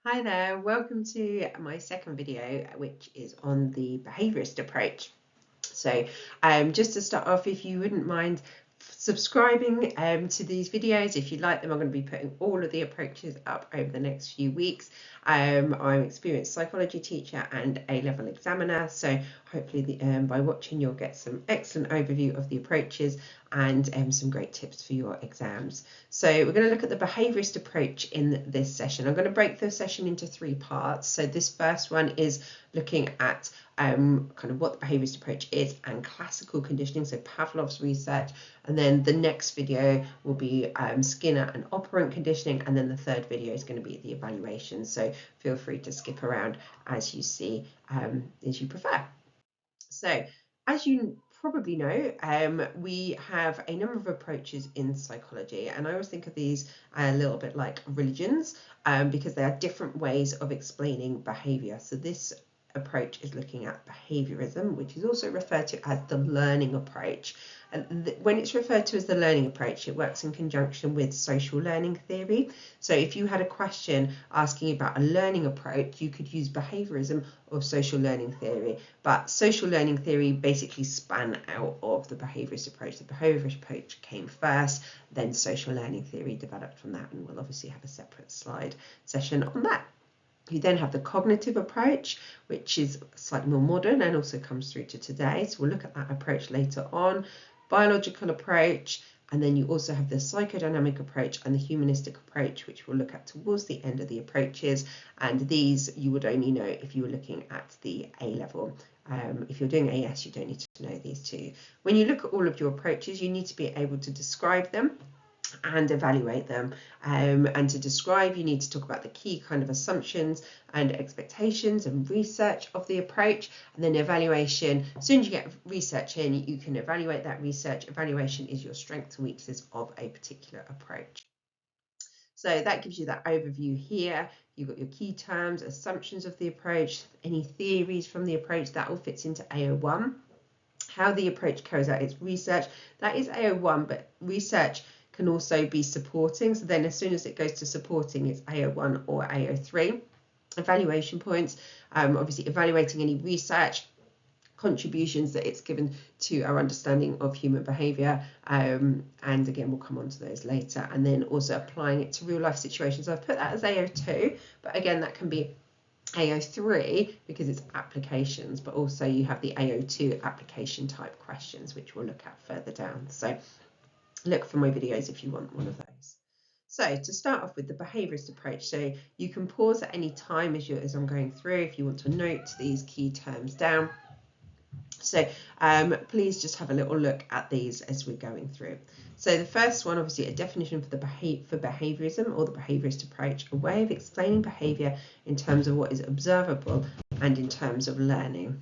Hi there, welcome to my second video, which is on the behaviourist approach. So just to start off, if you wouldn't mind subscribing to these videos, if you like them, I'm going to be putting all of the approaches up over the next few weeks. I'm an experienced psychology teacher and A-level examiner, so hopefully by watching you'll get some excellent overview of the approaches and some great tips for your exams. So we're going to look at the behaviourist approach in this session. I'm going to break the session into three parts. So this first one is looking at kind of what the behaviourist approach is and classical conditioning, so Pavlov's research, and then the next video will be Skinner and operant conditioning, and then the third video is going to be the evaluation, so feel free to skip around as you see, as you prefer. So as you probably know, we have a number of approaches in psychology, and I always think of these a little bit like religions, because they are different ways of explaining behaviour. So this approach is looking at behaviourism, which is also referred to as the learning approach. And when it's referred to as the learning approach, it works in conjunction with social learning theory. So if you had a question asking about a learning approach, you could use behaviourism or social learning theory. But social learning theory basically span out of the behaviourist approach. The behaviourist approach came first, then social learning theory developed from that, and we'll obviously have a separate slide session on that. You then have the cognitive approach, which is slightly more modern and also comes through to today. So we'll look at that approach later on. Biological approach, and then you also have the psychodynamic approach and the humanistic approach, which we'll look at towards the end of the approaches. And these you would only know if you were looking at the A-level. If you're doing AS, you don't need to know these two. When you look at all of your approaches, you need to be able to describe them and evaluate them. And to describe, you need to talk about the key kind of assumptions and expectations and research of the approach. And then evaluation, as soon as you get research in, you can evaluate that research. Evaluation is your strengths and weaknesses of a particular approach. So that gives you that overview here. You've got your key terms, assumptions of the approach, any theories from the approach, that all fits into AO1. How the approach carries out its research, that is AO1, but research can also be supporting. So then as soon as it goes to supporting, it's AO1 or AO3. Evaluation points, obviously evaluating any research contributions that it's given to our understanding of human behaviour, and again we'll come on to those later, and then also applying it to real life situations. I've put that as AO2, but again that can be AO3 because it's applications, but also you have the AO2 application type questions, which we'll look at further down. So look for my videos if you want one of those. So to start off with the behaviourist approach, so you can pause at any time as I'm going through if you want to note these key terms down. So please just have a little look at these as we're going through. So the first one, obviously a definition for behaviourism or the behaviourist approach, a way of explaining behaviour in terms of what is observable and in terms of learning.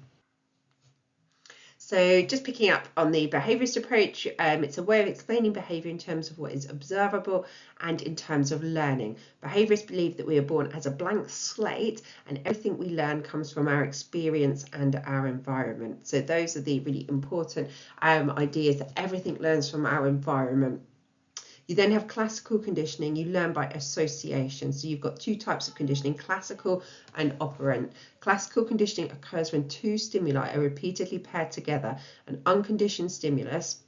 So just picking up on the behaviourist approach, it's a way of explaining behaviour in terms of what is observable and in terms of learning. Behaviourists believe that we are born as a blank slate and everything we learn comes from our experience and our environment. So those are the really important ideas, that everything learns from our environment. You then have classical conditioning. You learn by association. So you've got two types of conditioning, classical and operant. Classical conditioning occurs when two stimuli are repeatedly paired together, an unconditioned stimulus,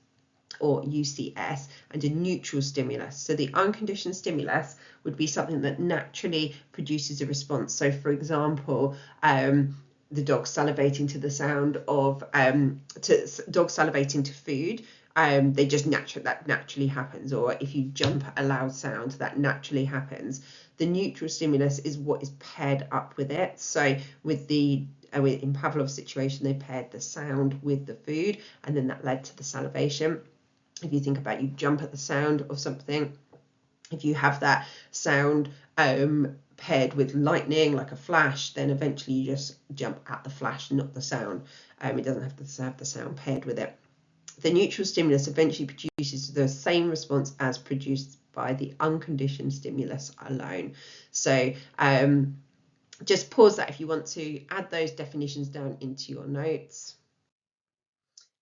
or UCS, and a neutral stimulus. So the unconditioned stimulus would be something that naturally produces a response. So for example, the dog salivating to the sound of dog salivating to food, that naturally happens. Or if you jump at a loud sound, that naturally happens. The neutral stimulus is what is paired up with it. So with in Pavlov's situation, they paired the sound with the food, and then that led to the salivation. If you think about, you jump at the sound of something, if you have that sound paired with lightning, like a flash, then eventually you just jump at the flash, not the sound. It doesn't have to have the sound paired with it. The neutral stimulus eventually produces the same response as produced by the unconditioned stimulus alone. So just pause that if you want to add those definitions down into your notes.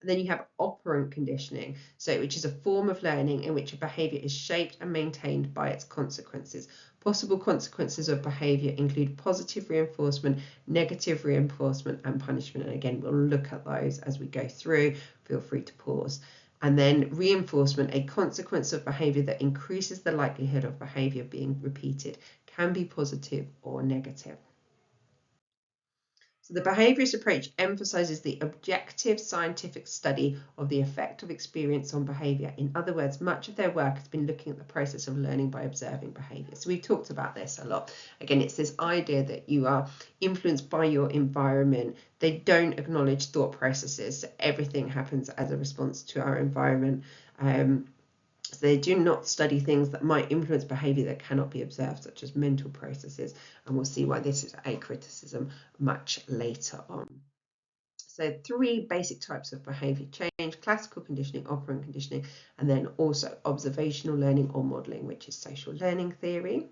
And then you have operant conditioning, so which is a form of learning in which a behavior is shaped and maintained by its consequences. Possible consequences of behavior include positive reinforcement, negative reinforcement, and punishment. And again, we'll look at those as we go through. Feel free to pause. And then reinforcement, a consequence of behavior that increases the likelihood of behavior being repeated, can be positive or negative. So the behaviourist approach emphasises the objective scientific study of the effect of experience on behaviour. In other words, much of their work has been looking at the process of learning by observing behaviour. So we've talked about this a lot. Again, it's this idea that you are influenced by your environment. They don't acknowledge thought processes. So everything happens as a response to our environment. So they do not study things that might influence behaviour that cannot be observed, such as mental processes, and we'll see why this is a criticism much later on. So 3 basic types of behaviour change: classical conditioning, operant conditioning, and then also observational learning or modelling, which is social learning theory.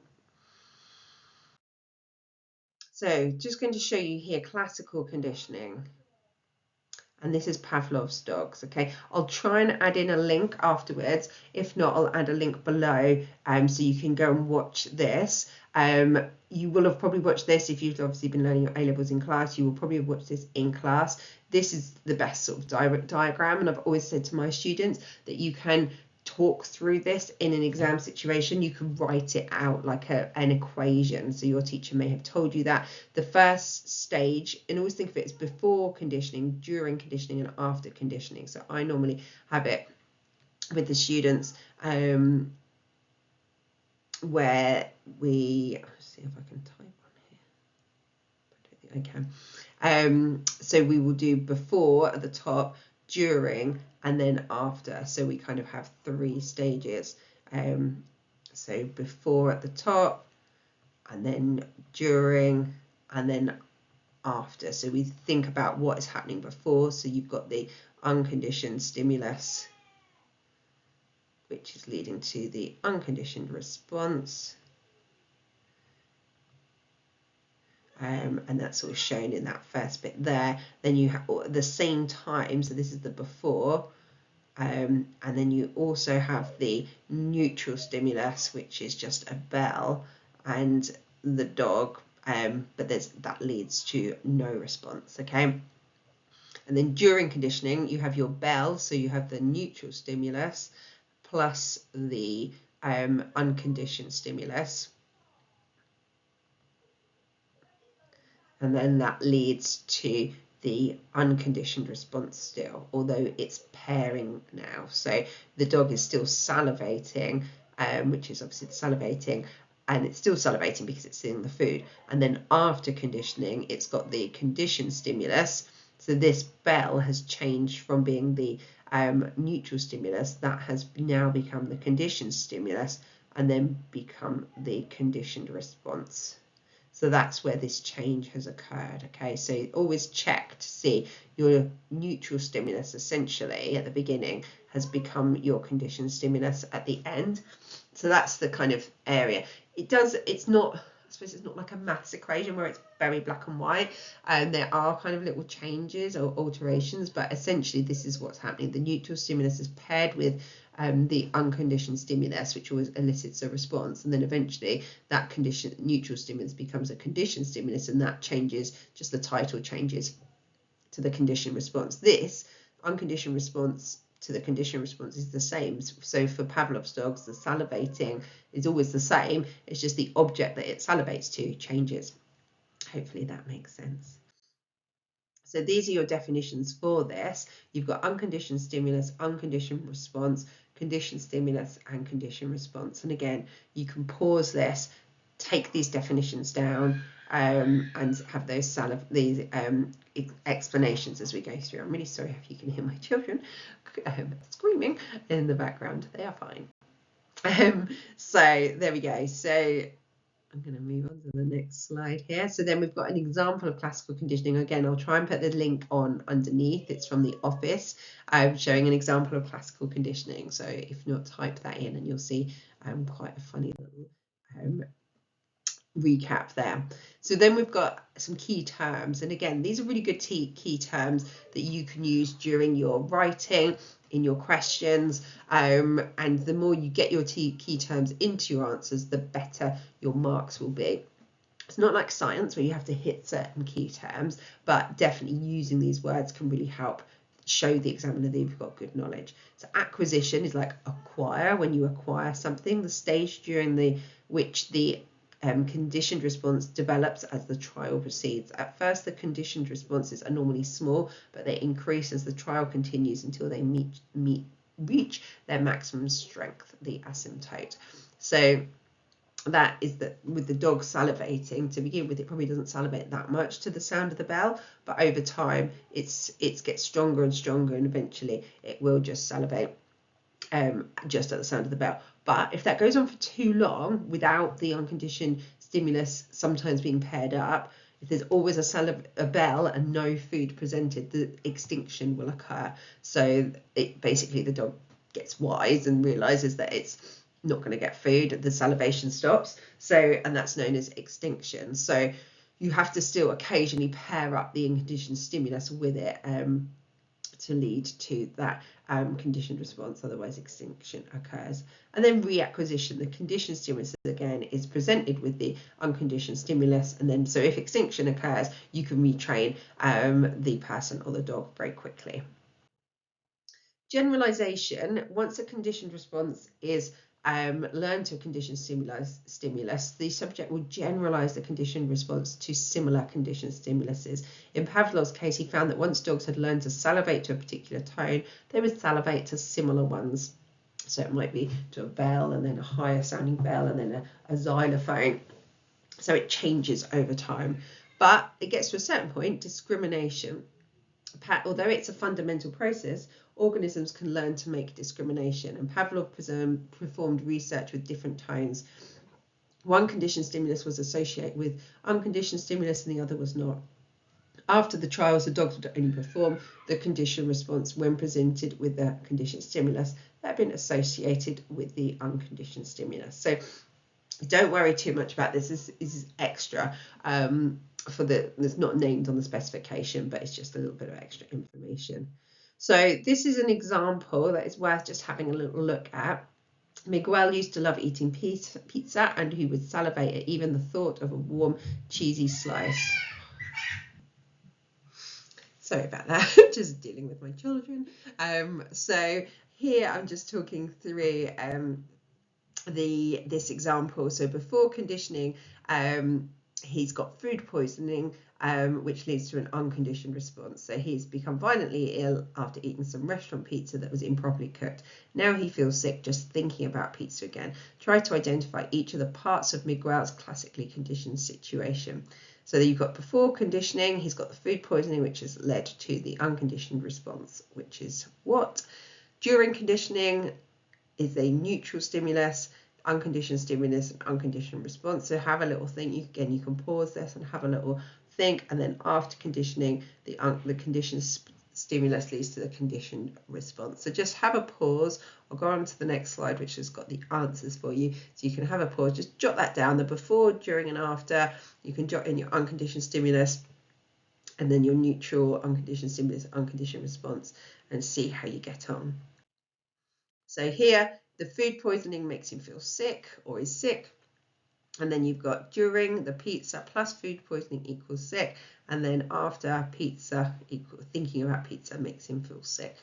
So just going to show you here classical conditioning. And this is Pavlov's dogs. Okay, I'll try and add in a link afterwards. If not, I'll add a link below so you can go and watch this. You will have probably watched this if you've obviously been learning your A-levels in class. You will probably have watched this in class. This is the best sort of diagram, and I've always said to my students that you can talk through this in an exam situation. You can write it out like an equation. So your teacher may have told you that the first stage, and always think of it as before conditioning, during conditioning, and after conditioning. So I normally have it with the students where we, let's see if I can type on here. I don't think I can. So we will do before at the top, during, and then after. So we kind of have 3 stages. So before at the top, and then during, and then after. So we think about what is happening before. So you've got the unconditioned stimulus, which is leading to the unconditioned response. And that's all shown in that first bit there. Then you have at the same time, so this is the before, and then you also have the neutral stimulus, which is just a bell and the dog, but that leads to no response. Okay, and then during conditioning you have your bell, so you have the neutral stimulus plus the unconditioned stimulus, and then that leads to the unconditioned response still, although it's pairing now. So the dog is still salivating, which is obviously salivating, and it's still salivating because it's seeing the food. And then after conditioning, it's got the conditioned stimulus. So this bell has changed from being the neutral stimulus, that has now become the conditioned stimulus, and then become the conditioned response. So that's where this change has occurred. Okay, so always check to see your neutral stimulus essentially at the beginning has become your conditioned stimulus at the end. So that's the kind of area. It's not, I suppose it's not like a maths equation where it's very black and white, and there are kind of little changes or alterations, but essentially this is what's happening. The neutral stimulus is paired with the unconditioned stimulus, which always elicits a response, and then eventually that neutral stimulus becomes a conditioned stimulus, and that changes, just the title changes to the conditioned response. This unconditioned response to the conditioned response is the same. So for Pavlov's dogs, the salivating is always the same. It's just the object that it salivates to changes. Hopefully that makes sense. So these are your definitions for this. You've got unconditioned stimulus, unconditioned response, conditioned stimulus, and conditioned response. And again, you can pause this, take these definitions down, and have these explanations as we go through. I'm really sorry if you can hear my children screaming in the background. They are fine. So there we go. So I'm going to move on to the next slide here. So then we've got an example of classical conditioning. Again, I'll try and put the link on underneath. It's from the office, showing an example of classical conditioning. So if not, type that in and you'll see quite a funny little recap there. So then we've got some key terms, and again, these are really good key terms that you can use during your writing, in your questions, and the more you get your key terms into your answers, the better your marks will be. It's not like science where you have to hit certain key terms, but definitely using these words can really help show the examiner that you've got good knowledge. So acquisition is like acquire, when you acquire something, the stage during which the conditioned response develops as the trial proceeds. At first, the conditioned responses are normally small, but they increase as the trial continues until they reach their maximum strength, the asymptote. So that is that with the dog salivating, to begin with, it probably doesn't salivate that much to the sound of the bell, but over time it gets stronger and stronger, and eventually it will just salivate just at the sound of the bell. But if that goes on for too long without the unconditioned stimulus sometimes being paired up, if there's always a bell and no food presented, the extinction will occur. So basically the dog gets wise and realizes that it's not going to get food, the salivation stops. So, and that's known as extinction. So you have to still occasionally pair up the unconditioned stimulus with it to lead to that conditioned response, otherwise extinction occurs. And then reacquisition, the conditioned stimulus again is presented with the unconditioned stimulus, and then so if extinction occurs, you can retrain the person or the dog very quickly. Generalization, once a conditioned response is learned to a conditioned stimulus, the subject will generalize the conditioned response to similar conditioned stimuluses. In Pavlov's case, he found that once dogs had learned to salivate to a particular tone, they would salivate to similar ones. So it might be to a bell, and then a higher sounding bell, and then a xylophone. So it changes over time. But it gets to a certain point, discrimination. Although it's a fundamental process, organisms can learn to make discrimination, and Pavlov performed research with different tones. One conditioned stimulus was associated with unconditioned stimulus and the other was not. After the trials, the dogs would only perform the conditioned response when presented with the conditioned stimulus that had been associated with the unconditioned stimulus. So don't worry too much about this. This is extra. It's not named on the specification, but it's just a little bit of extra information. So this is an example that is worth just having a little look at. Miguel used to love eating pizza, and he would salivate at even the thought of a warm, cheesy slice. Sorry about that, just dealing with my children. So here I'm just talking through this example. So before conditioning, he's got food poisoning, which leads to an unconditioned response. So he's become violently ill after eating some restaurant pizza that was improperly cooked. Now he feels sick just thinking about pizza again. Try to identify each of the parts of Miguel's classically conditioned situation. So you've got before conditioning, he's got the food poisoning, which has led to the unconditioned response, which is what? During conditioning is a neutral stimulus, unconditioned stimulus, and unconditioned response. So have a little think. You can pause this and have a little think, and then after conditioning, the conditioned stimulus leads to the conditioned response. So just have a pause. I'll go on to the next slide, which has got the answers for you. So you can have a pause, just jot that down, the before, during, and after. You can jot in your unconditioned stimulus, and then your neutral, unconditioned stimulus, unconditioned response, and see how you get on. So here, the food poisoning makes him feel sick or is sick. And then you've got during the pizza plus food poisoning equals sick. And then after pizza, thinking about pizza makes him feel sick.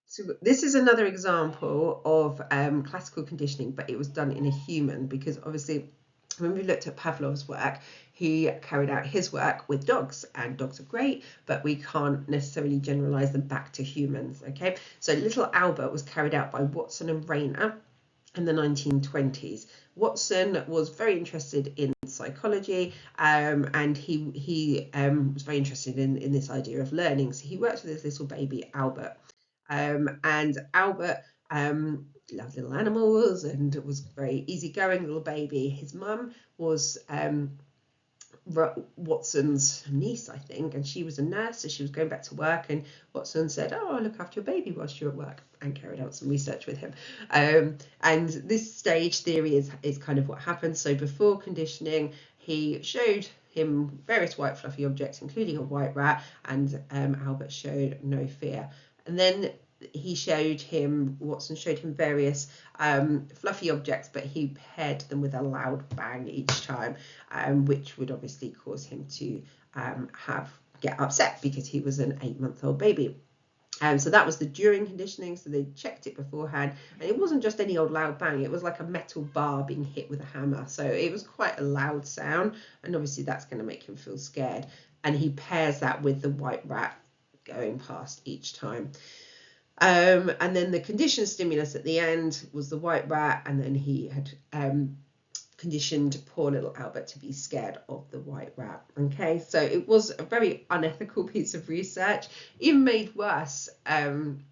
So this is another example of classical conditioning, but it was done in a human, because obviously when we looked at Pavlov's work, he carried out his work with dogs, and dogs are great, but we can't necessarily generalize them back to humans. Okay, so little Albert was carried out by Watson and Rayner in the 1920s. Watson was very interested in psychology, and he was very interested in this idea of learning. So he worked with this little baby Albert, and Albert loved little animals and was a very easygoing little baby. His mum was Watson's niece, I think, and she was a nurse, so she was going back to work, and Watson said, "Oh, I'll look after your baby whilst you're at work," and carried out some research with him. And this stage theory is kind of what happened. So before conditioning, he showed him various white fluffy objects, including a white rat, and Albert showed no fear. And then Watson showed him various fluffy objects, but he paired them with a loud bang each time, which would obviously cause him to get upset because he was an 8-month-old baby. So that was the during conditioning. So they checked it beforehand, and it wasn't just any old loud bang. It was like a metal bar being hit with a hammer. So it was quite a loud sound, and obviously that's going to make him feel scared. And he pairs that with the white rat going past each time. And then the conditioned stimulus at the end was the white rat, and then he had conditioned poor little Albert to be scared of the white rat. Okay, so it was a very unethical piece of research, even made worse in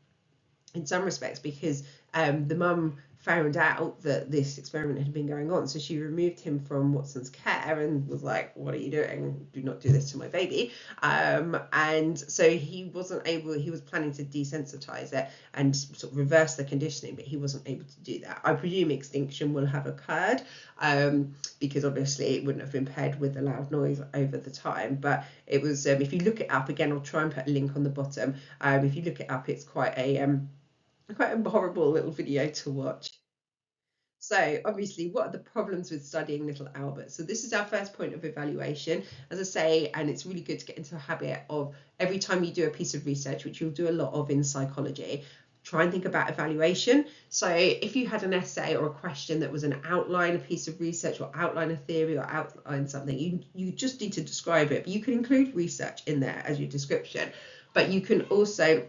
some respects, because the mum found out that this experiment had been going on, so she removed him from Watson's care and was like, "What are you doing? Do not do this to my baby." And so he was planning to desensitize it and sort of reverse the conditioning, but he wasn't able to do that. I presume extinction will have occurred, because obviously it wouldn't have been paired with the loud noise over the time. But it was, if you look it up again, I'll try and put a link on the bottom. If you look it up, it's quite a horrible little video to watch. So obviously, what are the problems with studying little Albert? So this is our first point of evaluation, as I say, and it's really good to get into a habit of every time you do a piece of research, which you'll do a lot of in psychology, try and think about evaluation. So if you had an essay or a question that was an outline, a piece of research, or outline a theory, or outline something, you just need to describe it. But you can include research in there as your description, but you can also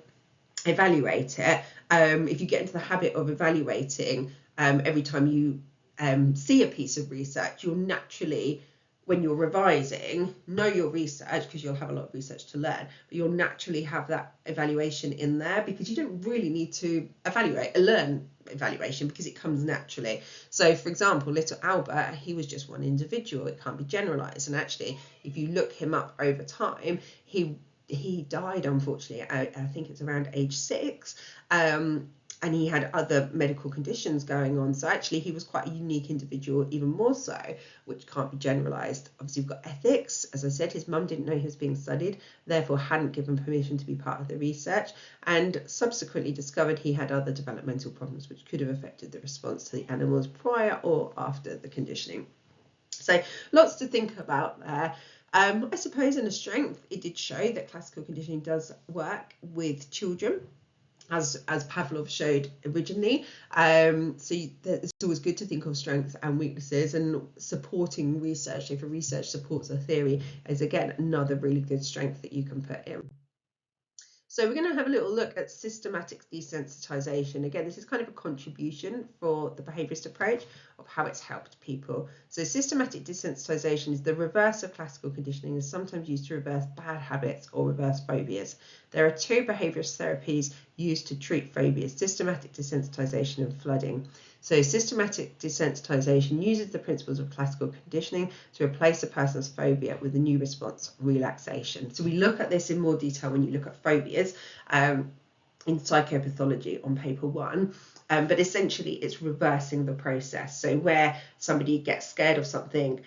evaluate it. If you get into the habit of evaluating every time you see a piece of research, you'll naturally, when you're revising, know your research, because you'll have a lot of research to learn, but you'll naturally have that evaluation in there, because you don't really need to learn evaluation, because it comes naturally. So for example, little Albert, he was just one individual. It can't be generalized. And actually, if you look him up over time, he died, unfortunately, I think it's around age 6, and he had other medical conditions going on. So actually, he was quite a unique individual, even more so, which can't be generalised. Obviously, we've got ethics. As I said, his mum didn't know he was being studied, therefore hadn't given permission to be part of the research, and subsequently discovered he had other developmental problems which could have affected the response to the animals prior or after the conditioning. So lots to think about there. I suppose in a strength, it did show that classical conditioning does work with children, as Pavlov showed originally. So it's always good to think of strengths and weaknesses, and supporting research. If a research supports a theory, is again another really good strength that you can put in. So we're going to have a little look at systematic desensitization. Again, this is kind of a contribution for the behaviourist approach of how it's helped people. So systematic desensitization is the reverse of classical conditioning, and is sometimes used to reverse bad habits or reverse phobias. There are 2 behaviourist therapies used to treat phobias: systematic desensitization and flooding. So systematic desensitization uses the principles of classical conditioning to replace a person's phobia with a new response, relaxation. So we look at this in more detail when you look at phobias in psychopathology on paper 1. But essentially, it's reversing the process. So where somebody gets scared of something,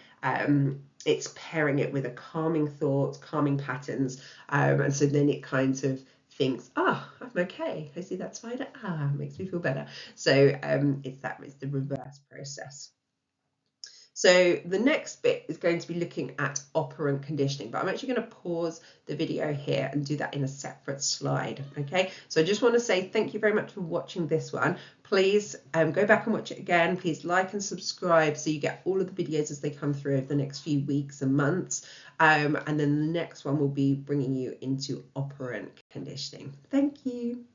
it's pairing it with a calming thought, calming patterns. And so then it kind of thinks, I'm okay. I see that spider. Makes me feel better. So it's the reverse process. So the next bit is going to be looking at operant conditioning, but I'm actually going to pause the video here and do that in a separate slide. Okay, so I just want to say thank you very much for watching this one. Please go back and watch it again. Please like and subscribe so you get all of the videos as they come through over the next few weeks and months. And then the next one will be bringing you into operant conditioning. Thank you.